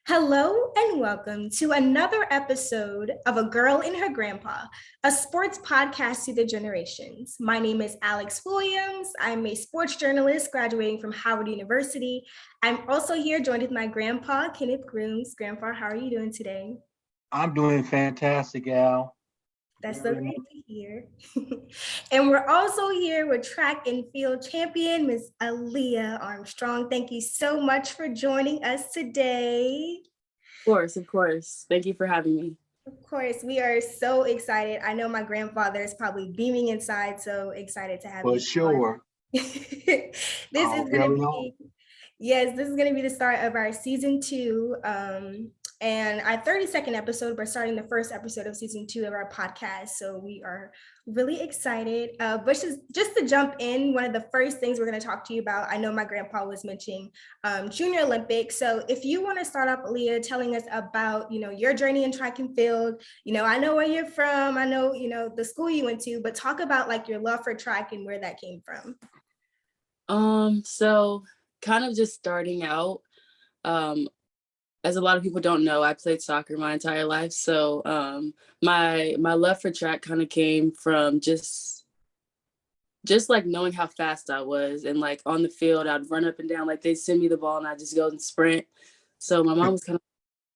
Hello and welcome to another episode of A Girl and Her Grandpa, a sports podcast to the generations. My name is Alex Williams. I'm a sports journalist graduating from Howard University. I'm also here joined with my grandpa, Kenneth Grooms. Grandpa, how are you doing today? I'm doing fantastic, Al. That's so Very great much. to hear. And we're also here with track and field champion, Ms. Alia Armstrong. Thank you so much for joining us today. Of course. Thank you for having me. Of course, we are so excited. I know my grandfather is probably beaming inside, so excited to have For you on. sure. This is going to Very be, yes, this is going to be the start of our season 2. And our 32nd episode, we're starting the first episode of season 2 of our podcast. So we are really excited. But just to jump in, one of the first things we're going to talk to you about, I know my grandpa was mentioning Junior Olympics. So if you want to start off, Aaliyah, telling us about, your journey in track and field, I know where you're from, I know, the school you went to, but talk about like your love for track and where that came from. So kind of just starting out, as a lot of people don't know, I played soccer my entire life. So my love for track kind of came from just like knowing how fast I was, and like on the field, I'd run up and down, like they'd send me the ball and I'd just go and sprint. So my mom was kind of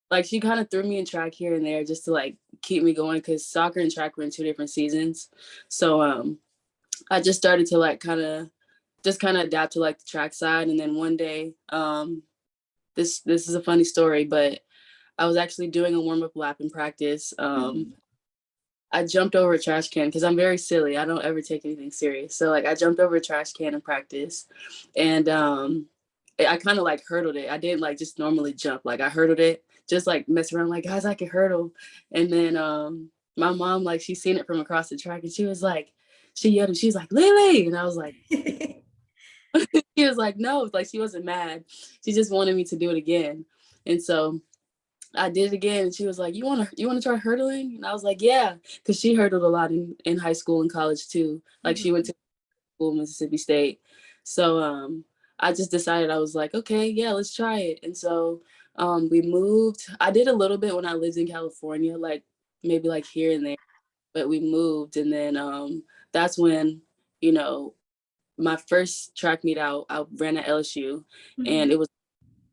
like, she kind of threw me in track here and there just to like keep me going, because soccer and track were in 2 different seasons. So I just started to like kind of adapt to like the track side. And then one day, this is a funny story, but I was actually doing a warm-up lap in practice. I jumped over a trash can because I'm very silly. I don't ever take anything serious. So like I jumped over a trash can in practice, and I kind of like hurdled it. I didn't like just normally jump. Like I hurdled it, just like mess around, like, guys, I can hurdle. And then my mom, like, she seen it from across the track, and she was like, she yelled, and she's like, Lily. And I was like, she was like, no, like she wasn't mad. She just wanted me to do it again. And so I did it again. And she was like, you want to try hurdling? And I was like, yeah, because she hurdled a lot in high school and college too. Like she went to school, Mississippi State. So I just decided, I was like, okay, yeah, let's try it. And so we moved. I did a little bit when I lived in California, like maybe like here and there, but we moved. And then that's when, my first track meet out, I ran at LSU, and it was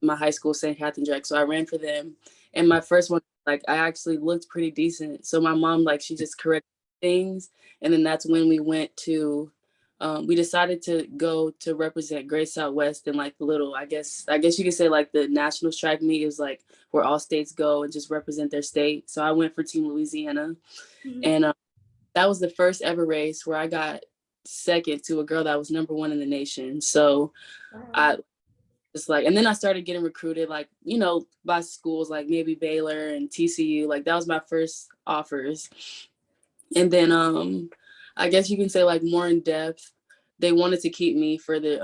my high school, St. Catherine Jack. So I ran for them. And my first one, like, I actually looked pretty decent. So my mom, like, she just corrected things. And then that's when we went to, we decided to go to represent Great Southwest in like the little, I guess you could say like the national track meet is like where all states go and just represent their state. So I went for Team Louisiana. And that was the first ever race where I got second to a girl that was number 1 in the nation. So I just like, and then I started getting recruited, like, by schools like maybe Baylor and TCU. Like that was my first offers. And then I guess you can say like more in depth, they wanted to keep me for the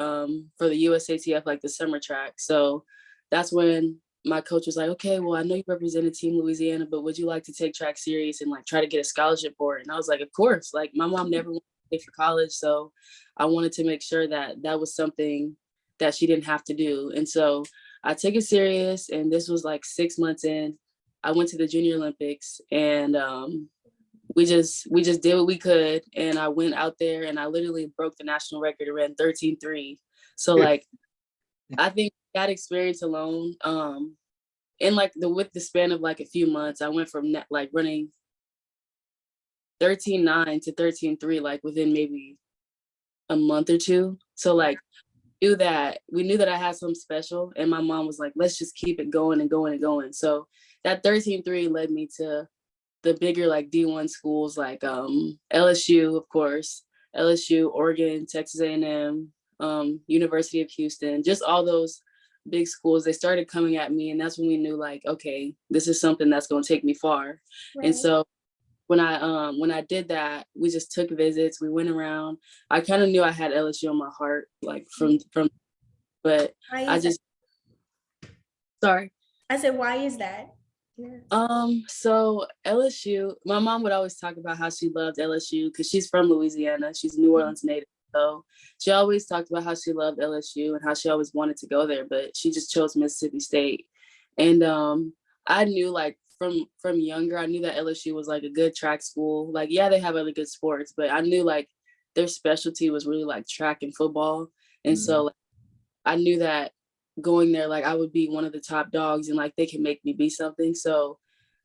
USATF, like the summer track. So that's when my coach was like, okay, well, I know you represented Team Louisiana, but would you like to take track serious and like try to get a scholarship for it? And I was like, of course. Like my mom never wanted to pay for college, so I wanted to make sure that that was something that she didn't have to do. And so I took it serious, and this was like 6 months in. I went to the Junior Olympics, and we just did what we could. And I went out there and I literally broke the national record and ran 13.3. So like, I think that experience alone, in like with the span of like a few months, I went from like running 13.9 to 13.3, like within maybe a month or two. So like, we knew that I had something special, and my mom was like, let's just keep it going and going and going. So that 13.3 led me to the bigger like D1 schools, like LSU, of course, LSU, Oregon, Texas A&M, University of Houston, just all those big schools. They started coming at me, and that's when we knew like, okay, this is something that's going to take me far. Right. And so when I did that, we just took visits, we went around. I kind of knew I had LSU on my heart, like from but I just sorry. I said, why is that? Yeah. So LSU, my mom would always talk about how she loved LSU because she's from Louisiana. She's New Orleans native. So she always talked about how she loved LSU and how she always wanted to go there, but she just chose Mississippi State. And I knew like from younger, I knew that LSU was like a good track school. Like, yeah, they have other good sports, but I knew like their specialty was really like track and football. And so like, I knew that going there, like I would be one of the top dogs and like they can make me be something. So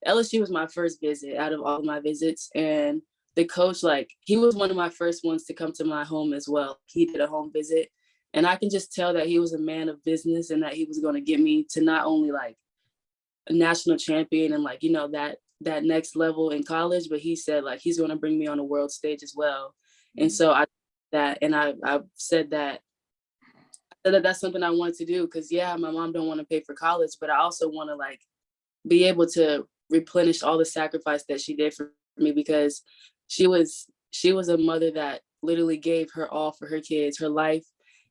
LSU was my first visit out of all of my visits. And the coach, like he was one of my first ones to come to my home as well. He did a home visit. And I can just tell that he was a man of business and that he was going to get me to not only like a national champion and like, you know, that next level in college, but he said like he's going to bring me on a world stage as well. And so I said that that's something I wanted to do because yeah, my mom don't want to pay for college, but I also want to like be able to replenish all the sacrifice that she did for me because she was a mother that literally gave her all for her kids, her life.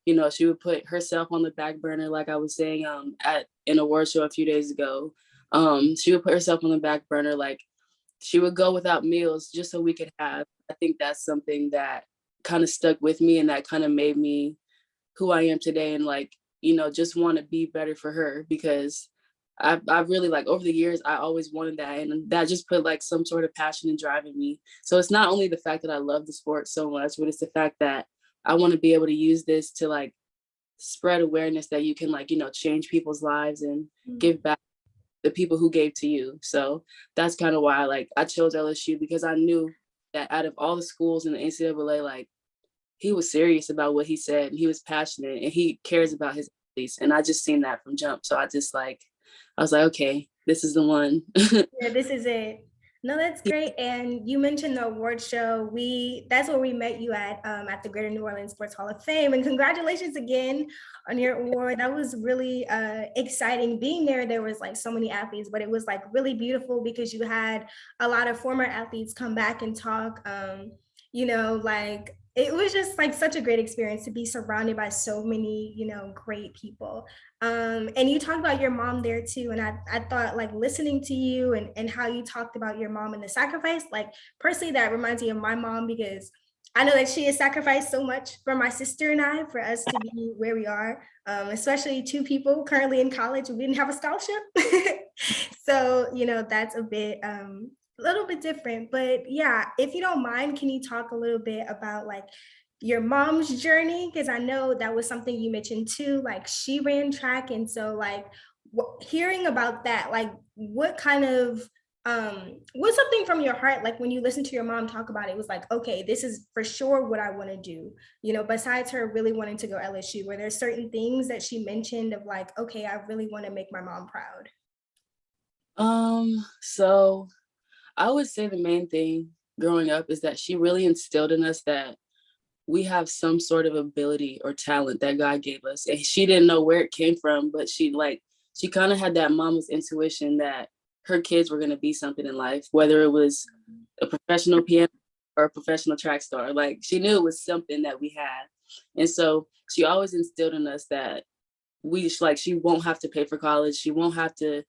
You know, she would put herself on the back burner, like I was saying at an award show a few days ago. She would put herself on the back burner, like she would go without meals just so we could have. I think that's something that kind of stuck with me and that kind of made me who I am today and like, you know, just want to be better for her because I've really like over the years, I always wanted that. And that just put like some sort of passion and drive in me. So it's not only the fact that I love the sport so much, but it's the fact that I want to be able to use this to like spread awareness that you can like, you know, change people's lives and give back the people who gave to you. So that's kind of why like I chose LSU because I knew that out of all the schools in the NCAA, like he was serious about what he said. He was passionate and he cares about his athletes. And I just seen that from jump. So I was like, okay, this is the one. Yeah, this is it. No, that's great. And you mentioned the award show. That's where we met you at the Greater New Orleans Sports Hall of Fame. And congratulations again on your award. That was really exciting. Being there, there was like so many athletes, but it was like really beautiful because you had a lot of former athletes come back and talk. You know, like it was just like such a great experience to be surrounded by so many, you know, great people. And you talked about your mom there too. And I thought like listening to you and how you talked about your mom and the sacrifice, like personally, that reminds me of my mom because I know that she has sacrificed so much for my sister and I for us to be where we are, especially two people currently in college. We didn't have a scholarship. So, you know, that's a little bit different. But yeah, if you don't mind, can you talk a little bit about like your mom's journey? Because I know that was something you mentioned too, like she ran track. And so like hearing about that, like what kind of what's something from your heart, like when you listen to your mom talk about it, it was like, okay, this is for sure what I want to do, you know, besides her really wanting to go LSU, where there's certain things that she mentioned of like, okay, I really want to make my mom proud. So I would say the main thing growing up is that she really instilled in us that we have some sort of ability or talent that God gave us. And she didn't know where it came from, but she kind of had that mama's intuition that her kids were going to be something in life, whether it was a professional pianist or a professional track star. Like she knew it was something that we had. And so she always instilled in us that she won't have to pay for college. She won't have to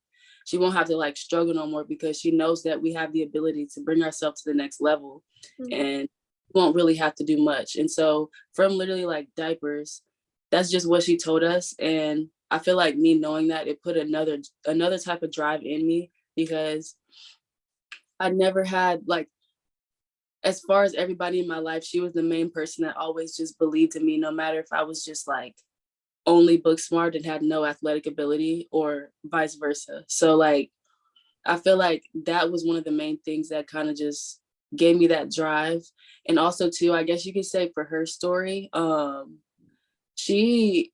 like struggle no more because she knows that we have the ability to bring ourselves to the next level and won't really have to do much. And so from literally like diapers, that's just what she told us. And I feel like me knowing that, it put another type of drive in me because I never had like, as far as everybody in my life, she was the main person that always just believed in me, no matter if I was just like only book smart and had no athletic ability or vice versa. So like, I feel like that was one of the main things that kind of just gave me that drive. And also too, I guess you could say for her story, she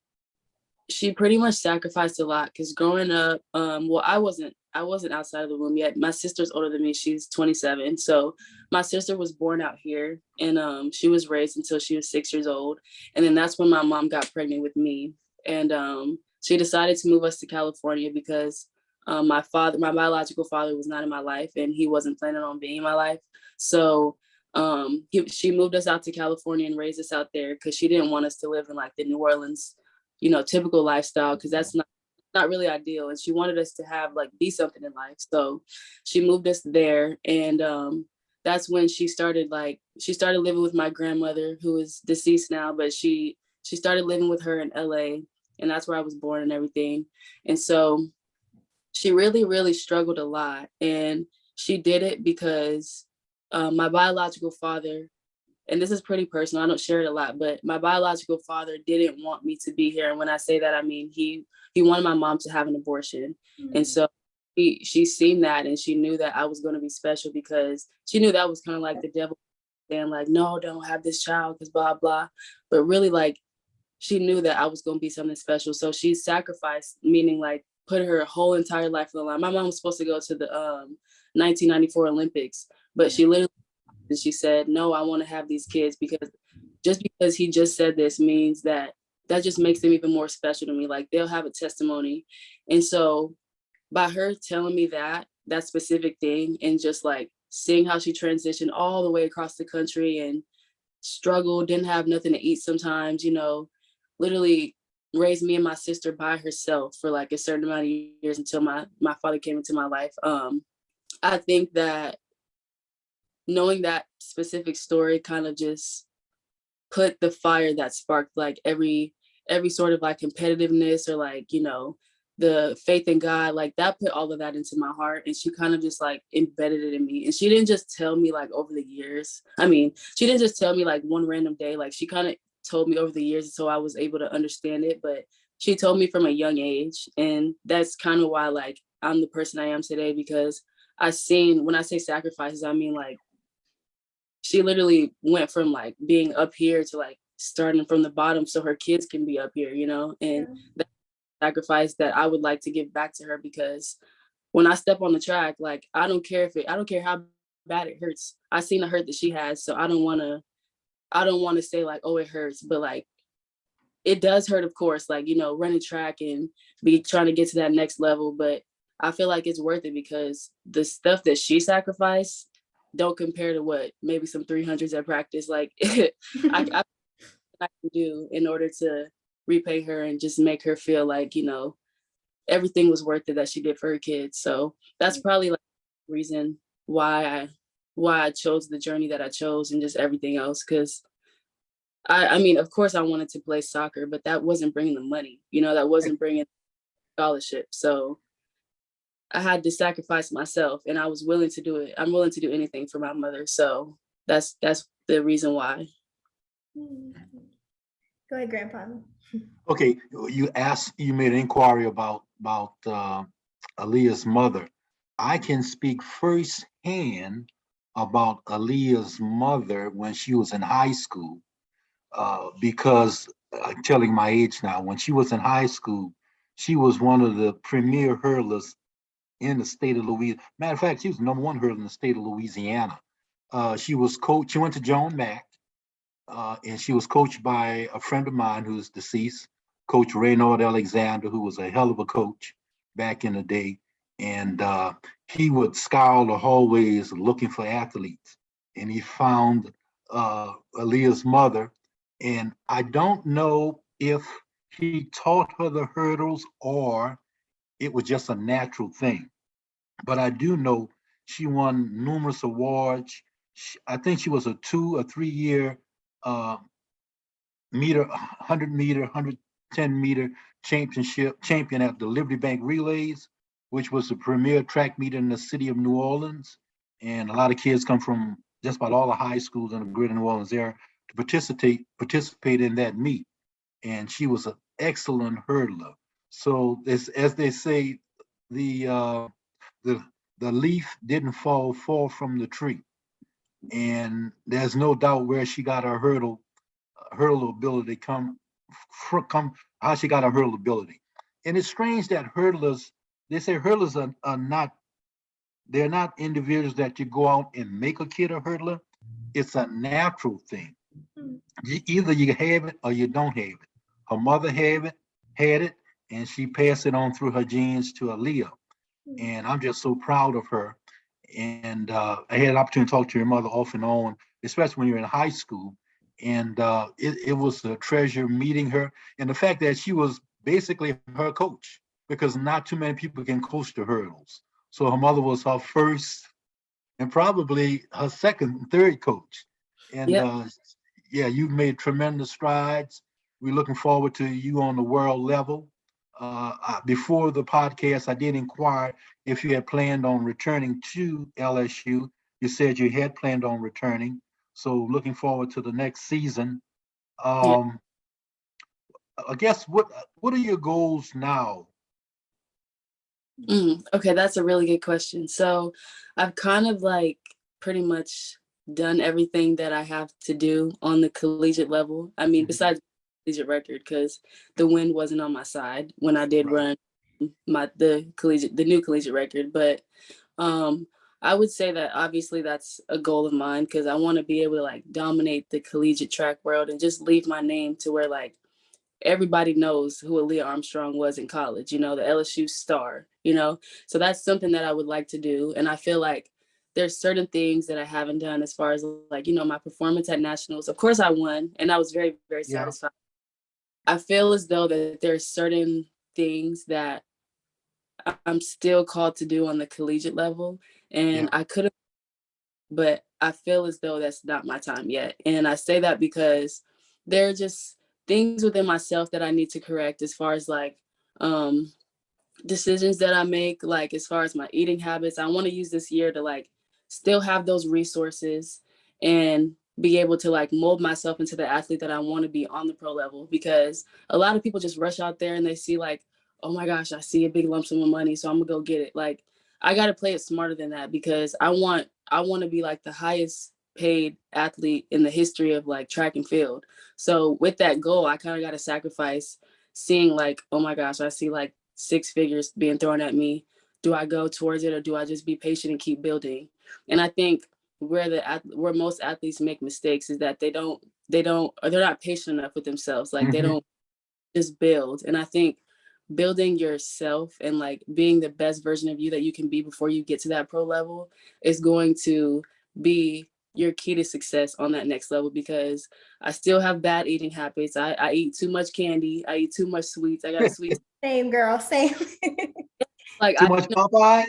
pretty much sacrificed a lot because growing up, well, I wasn't outside of the womb yet. My sister's older than me. She's 27. So my sister was born out here and she was raised until she was 6 years old. And then that's when my mom got pregnant with me. And she decided to move us to California because my biological father was not in my life and he wasn't planning on being in my life. So she moved us out to California and raised us out there because she didn't want us to live in like the New Orleans, you know, typical lifestyle, because that's not really ideal. And she wanted us to have like be something in life. So she moved us there. And that's when she started living with my grandmother, who is deceased now, but she started living with her in LA. And that's where I was born and everything. And so she really, really struggled a lot. And she did it because my biological father, and this is pretty personal, I don't share it a lot, but my biological father didn't want me to be here. And when I say that, I mean, he wanted my mom to have an abortion. Mm-hmm. And so she seen that, and she knew that I was going to be special, because she knew that was kind of like the devil saying like, no, don't have this child because blah, blah. But really, like, she knew that I was going to be something special. So she sacrificed, meaning like put her whole entire life on the line. My mom was supposed to go to the 1994 Olympics, but she literally, she said, no, I want to have these kids, because just because he just said this means that just makes them even more special to me. Like, they'll have a testimony. And so by her telling me that specific thing, and just like seeing how she transitioned all the way across the country and struggled, didn't have nothing to eat sometimes, literally raised me and my sister by herself for like a certain amount of years until my father came into my life. I think that knowing that specific story kind of just put the fire that sparked like every sort of like competitiveness, or like, the faith in God, like that put all of that into my heart. And she kind of just like embedded it in me. And she didn't just tell me like over the years. I mean, she didn't just tell me like one random day, like she kind of told me over the years, so I was able to understand it. But she told me from a young age. And that's kind of why like I'm the person I am today, because I seen, when I say sacrifices, I mean like she literally went from like being up here to like starting from the bottom so her kids can be up here, and that sacrifice that I would like to give back to her, because when I step on the track, like I don't care how bad it hurts. I seen the hurt that she has, so I don't want to say like, oh, it hurts, but like it does hurt, of course, like, running track and be trying to get to that next level. But I feel like it's worth it, because the stuff that she sacrificed don't compare to what maybe some 300s at practice. Like I can do in order to repay her and just make her feel like, everything was worth it that she did for her kids. So that's probably like the reason why I chose the journey that I chose, and just everything else. Because I mean, of course I wanted to play soccer, but that wasn't bringing the money, that wasn't bringing scholarship. So I had to sacrifice myself, and I was willing to do it. I'm willing to do anything for my mother. So that's the reason why. Go ahead, Grandpa. Okay, you made an inquiry about Aaliyah's mother. I can speak firsthand about Aaliyah's mother when she was in high school, because I'm telling my age now. When she was in high school, she was one of the premier hurlers in the state of Louisiana. Matter of fact, she was the number one hurler in the state of Louisiana. She was coach. She went to Joan Mack, and she was coached by a friend of mine who's deceased, Coach Reynard Alexander, who was a hell of a coach back in the day. And he would scour the hallways looking for athletes. And he found Aaliyah's mother. And I don't know if he taught her the hurdles or it was just a natural thing. But I do know she won numerous awards. I think she was a 2 or 3 year uh, 100 meter, 110-meter champion at the Liberty Bank Relays, which was the premier track meet in the city of New Orleans. And a lot of kids come from just about all the high schools in the greater New Orleans area to participate in that meet. And she was an excellent hurdler. So as they say, the uh, the the leaf didn't fall from the tree. And there's no doubt where she got her hurdle ability come how she got her hurdle ability. And it's strange that hurdlers, they say hurdlers are not, they're not individuals that you go out and make a kid a hurdler. It's a natural thing. Either you have it or you don't have it. Her mother had it, and she passed it on through her genes to Aaliyah. And I'm just so proud of her. And I had an opportunity to talk to your mother off and on, especially when you're in high school. And it was a treasure meeting her. And the fact that she was basically her coach, because not too many people can coach the hurdles. So her mother was her first and probably her second and third coach. And Yep. Yeah, you've made tremendous strides. We're looking forward to you on the world level. Before the podcast, I did inquire if you had planned on returning to LSU. You said you had planned on returning. So looking forward to the next season. Yeah. Um, I guess what are your goals now? Okay, that's a really good question. So I've kind of like pretty much done everything that I have to do on the collegiate level. I mean, Mhm. besides collegiate record, because the wind wasn't on my side when I did Right. run the new collegiate record. But um I would say that obviously that's a goal of mine because I want to be able to like dominate the collegiate track world and just leave my name to where like everybody knows who Alia Armstrong was in college, the LSU star. So that's something that I would like to do. And I feel like there's certain things that I haven't done as far as like, my performance at nationals. Of course I won and I was very, very Yeah. satisfied. I feel as though that there's certain things that I'm still called to do on the collegiate level. Yeah. And I could have, but I feel as though that's not my time yet. And I say that because there are just things within myself that I need to correct as far as like um decisions that I make, like as far as my eating habits. I want to use this year to like still have those resources and be able to like mold myself into the athlete that I want to be on the pro level because a lot of people just rush out there and they see like, oh my gosh, I see a big lump sum of money, so I'm gonna go get it. Like I gotta play it smarter than that because I want to be like the highest paid athlete in the history of like track and field. So with that goal, I kind of got to sacrifice seeing like, oh my gosh, I see like six figures being thrown at me. Do I go towards it or do I just be patient and keep building? And I think where most athletes make mistakes is that or they're not patient enough with themselves. Like they Hmm. don't just build. And I think building yourself and like being the best version of you that you can be before you get to that pro level is going to be your key to success on that next level because I still have bad eating habits. I eat too much candy. I eat too much sweets. I got a sweet Same girl, same. like Too much Popeyes?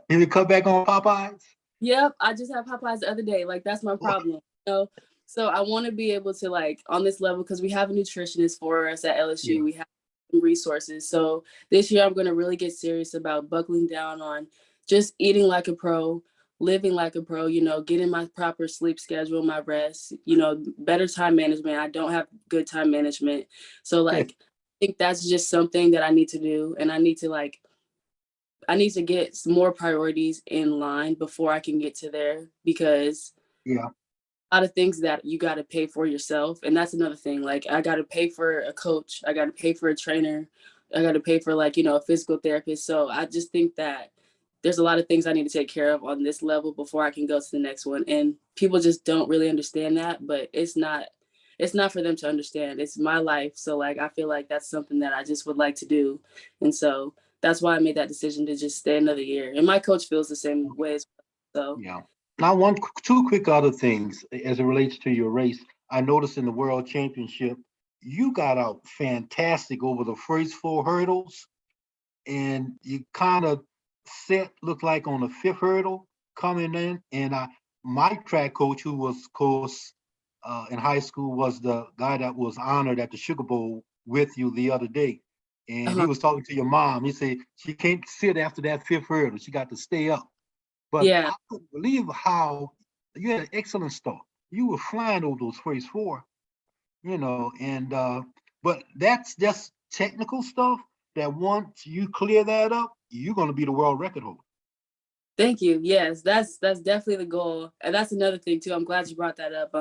You cut back on Popeyes? Yep, I just had Popeyes the other day. Like that's my problem. So I want to be able to like on this level because we have a nutritionist for us at LSU. Yeah. We have resources. So this year I'm going to really get serious about buckling down on just eating like a pro, living like a pro, getting my proper sleep schedule, my rest, better time management. I don't have good time management. So like I think that's just something that I need to do and I need to get some more priorities in line before I can get to there because Yeah. a lot of things that you got to pay for yourself. And that's another thing. Like I got to pay for a coach. I got to pay for a trainer. I got to pay for like, a physical therapist. So I just think that there's a lot of things I need to take care of on this level before I can go to the next one. And people just don't really understand that, but it's not for them to understand. It's my life. So like, I feel like that's something that I just would like to do. And so that's why I made that decision to just stay another year. And my coach feels the same way as well. So Yeah. Now, two quick other things as it relates to your race. I noticed in the World Championship, you got out fantastic over the first four hurdles, and you kind of looked like on the fifth hurdle coming in. And my track coach, who was, of course, in high school, was the guy that was honored at the Sugar Bowl with you the other day. And he uh-huh. was talking to your mom. He said she can't sit after that fifth hurdle. She got to stay up. But Yeah. I couldn't believe how you had an excellent start. You were flying over those first four, and but that's just technical stuff that once you clear that up, you're gonna be the world record holder. Thank you. Yes, that's definitely the goal. And that's another thing too. I'm glad you brought that up.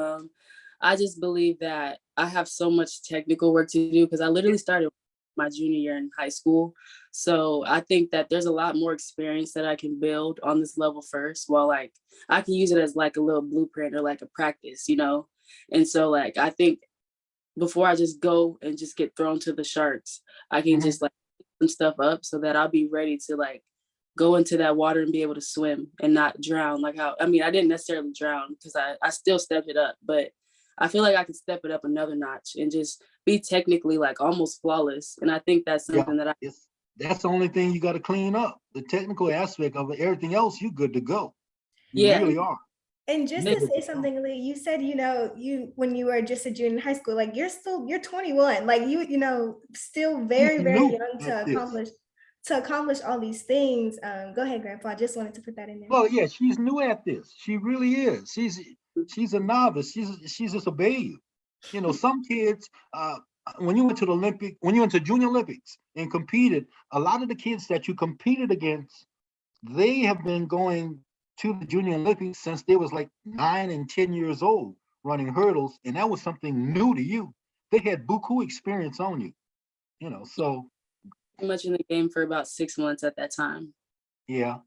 I just believe that I have so much technical work to do because I literally started my junior year in high school. So I think that there's a lot more experience that I can build on this level first while like I can use it as like a little blueprint or like a practice. And so like I think before I just go and just get thrown to the sharks, I can Mhm. just like pick some stuff up so that I'll be ready to like go into that water and be able to swim and not drown. Like I mean, I didn't necessarily drown because I still stepped it up, but I feel like I could step it up another notch and just be technically like almost flawless. And I think that's Yeah, something that that's the only thing you got to clean up. The technical aspect of it. Everything else, you good to go. You yeah, really are. And just Thank to say something, Lee, you said, you when you were just a junior in high school, like you're 21, like still She's very, very new young at this. to accomplish all these things. Go ahead, Grandpa. I just wanted to put that in there. Well, yeah, she's new at this. She really is. She's a novice. She's just a babe. Some kids, when you went to the when you went to Junior Olympics and competed, a lot of the kids that you competed against, they have been going to the Junior Olympics since they was like 9 and 10 years old running hurdles, and that was something new to you. They had buku experience on you, so much in the game for about 6 months at that time. yeah.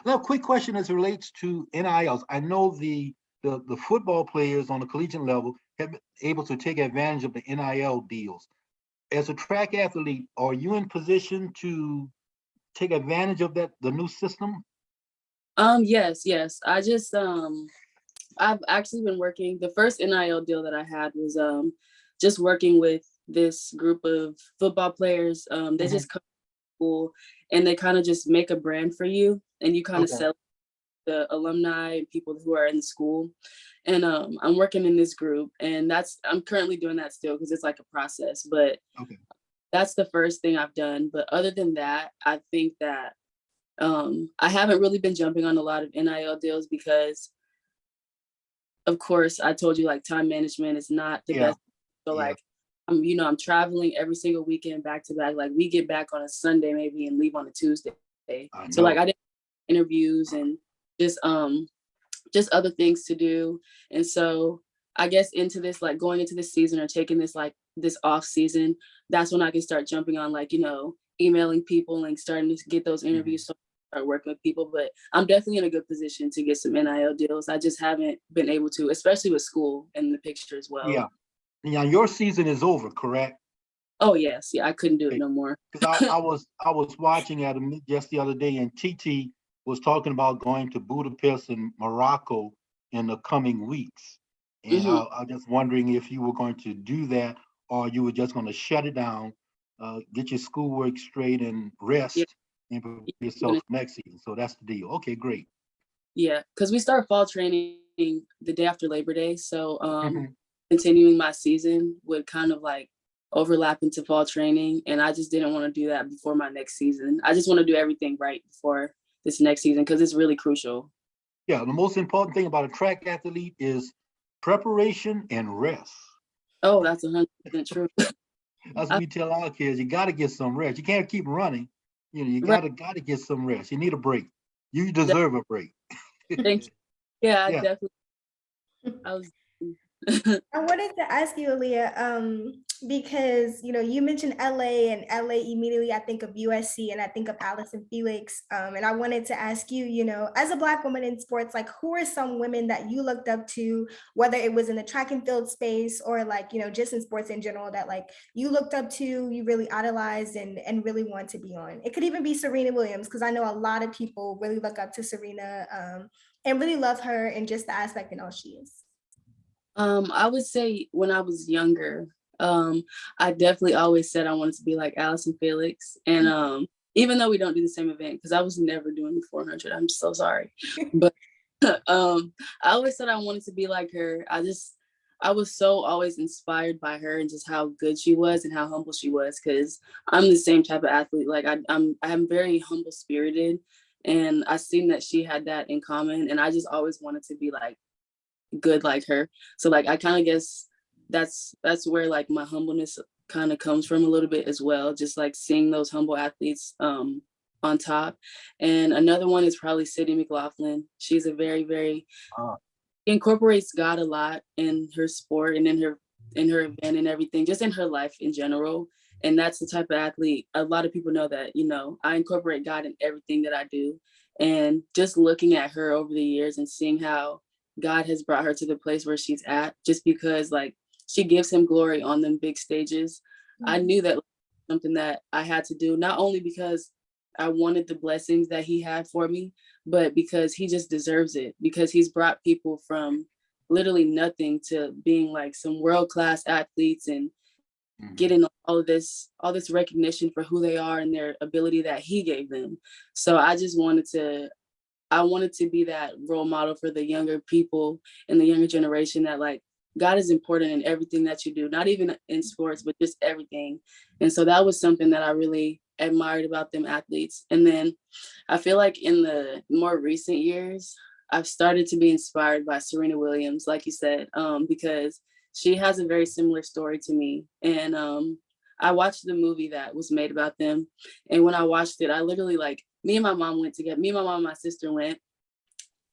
Now, quick question as it relates to NILs. I know the football players on the collegiate level have been able to take advantage of the NIL deals. As a track athlete, are you in position to take advantage of the new system? Yes. I've actually been working. The first NIL deal that I had was just working with this group of football players. They Mhm. just come to school and they kind of just make a brand for you, and you kind of Okay. sell the alumni and people who are in the school. And I'm working in this group, and I'm currently doing that still because it's like a process. But Okay. that's the first thing I've done. But other than that, I think that I haven't really been jumping on a lot of NIL deals because, of course, I told you like time management is not the Yeah. best. So Yeah. like I'm traveling every single weekend back to back. Like we get back on a Sunday maybe and leave on a Tuesday. I So like know. I did interviews and just other things to do. And so I guess going into this season or taking this off season, that's when I can start jumping on emailing people and starting to get those Mhm. interviews. So I start working with people, but I'm definitely in a good position to get some NIL deals. I just haven't been able to, especially with school in the picture as well. Yeah. Now your season is over, correct? Oh yes, yeah, I couldn't do it no more. Because I was watching at a meet just the other day, and TT was talking about going to Budapest and Morocco in the coming weeks. And Hmm. I just wondering if you were going to do that, or you were just going to shut it down, get your schoolwork straight, and Yeah, rest and prepare yourself for next season. So that's the deal. Okay, great. yeah, because we start fall training the day after Labor Day. So Mhm. continuing my season would kind of like overlap into fall training. And I just didn't want to do that before my next season. I just want to do everything right before this next season because it's really crucial. Yeah, the most important thing about a track athlete is preparation and rest. Oh, that's 100% true. That's what I, we tell our kids. You got to get some rest. You can't keep running. You right. got to get some rest. You need a break. You deserve a break. Thank you. Yeah, I Yeah. definitely. I was. I wanted to ask you, Aaliyah, because you mentioned LA, and LA immediately I think of USC and I think of Allison Felix. And I wanted to ask you, as a Black woman in sports, like who are some women that you looked up to, whether it was in the track and field space or like, just in sports in general, that like you looked up to, you really idolized and really want to be on. It could even be Serena Williams, because I know a lot of people really look up to Serena and really love her and just the aspect and all she is. I would say when I was younger, I definitely always said I wanted to be like Allison Felix. And even though we don't do the same event, because I was never doing the 400, I'm so sorry. But I always said I wanted to be like her. I was so always inspired by her and just how good she was and how humble she was. Because I'm the same type of athlete. Like I'm very humble spirited, and I seen that she had that in common. And I just always wanted to be like good like her. So like I kind of guess that's where like my humbleness kind of comes from a little bit as well. Just like seeing those humble athletes on top. And another one is probably Sydney McLaughlin. She's a very, very Uh, incorporates God a lot in her sport and in her event and everything, just in her life in general. And that's the type of athlete a lot of people know that, I incorporate God in everything that I do. And just looking at her over the years and seeing how God has brought her to the place where she's at, just because like she gives him glory on them big stages. I knew that was something that I had to do, not only because I wanted the blessings that he had for me, but because he just deserves it, because he's brought people from literally nothing to being like some world-class athletes and mhm. getting all this recognition for who they are and their ability that he gave them. So I just wanted to I wanted to be that role model for the younger people and the younger generation that like God is important in everything that you do, not even in sports, but just everything. And so that was something that I really admired about them athletes. And then I feel like in the more recent years, I've started to be inspired by Serena Williams, like you said, because she has a very similar story to me. And I watched the movie that was made about them. And when I watched it, I literally like, me and my mom went together. Me and my mom and my sister went,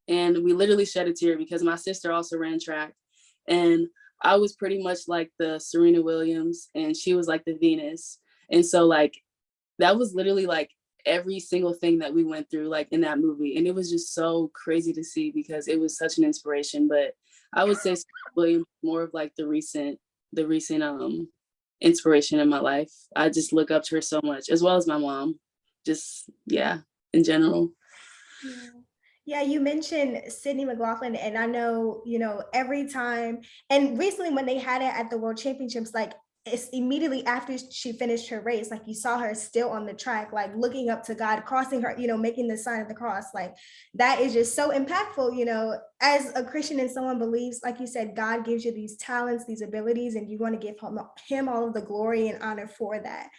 and we literally shed a tear because my sister also ran track. And I was pretty much like the Serena Williams and she was like the Venus. And so like that was literally like every single thing that we went through like in that movie. And it was just so crazy to see because it was such an inspiration. But I would say Serena Williams more of like the recent inspiration in my life. I just look up to her so much, as well as my mom. Just yeah, in general. Yeah. Yeah, you mentioned Sydney McLaughlin, and I know, every time, and recently when they had it at the World Championships, like it's immediately after she finished her race, like you saw her still on the track, like looking up to God, crossing her, making the sign of the cross. Like that is just so impactful, as a Christian and someone believes, like you said, God gives you these talents, these abilities, and you want to give him all of the glory and honor for that.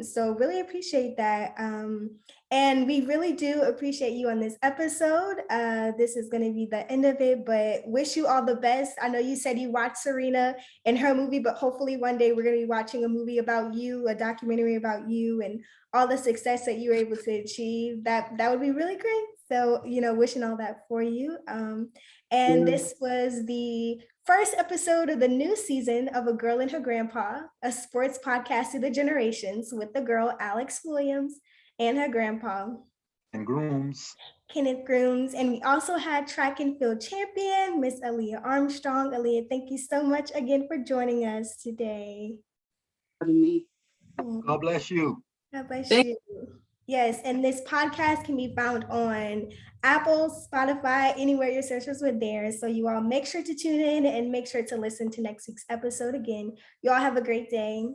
So really appreciate that. And we really do appreciate you on this episode. This is going to be the end of it, but wish you all the best. I know you said you watched Serena in her movie, but hopefully one day we're going to be watching a movie about you, a documentary about you and all the success that you were able to achieve. That would be really great. So, wishing all that for you. And this was the first episode of the new season of A Girl and Her Grandpa, a sports podcast to the generations with the girl Alex Williams and her grandpa. And Grooms. Kenneth Grooms. And we also had track and field champion, Miss Alia Armstrong. Alia, thank you so much again for joining us today. Me. God bless you. God bless you. Yes, and this podcast can be found on Apple, Spotify, anywhere your searches were there. So you all make sure to tune in and make sure to listen to next week's episode again. You all have a great day.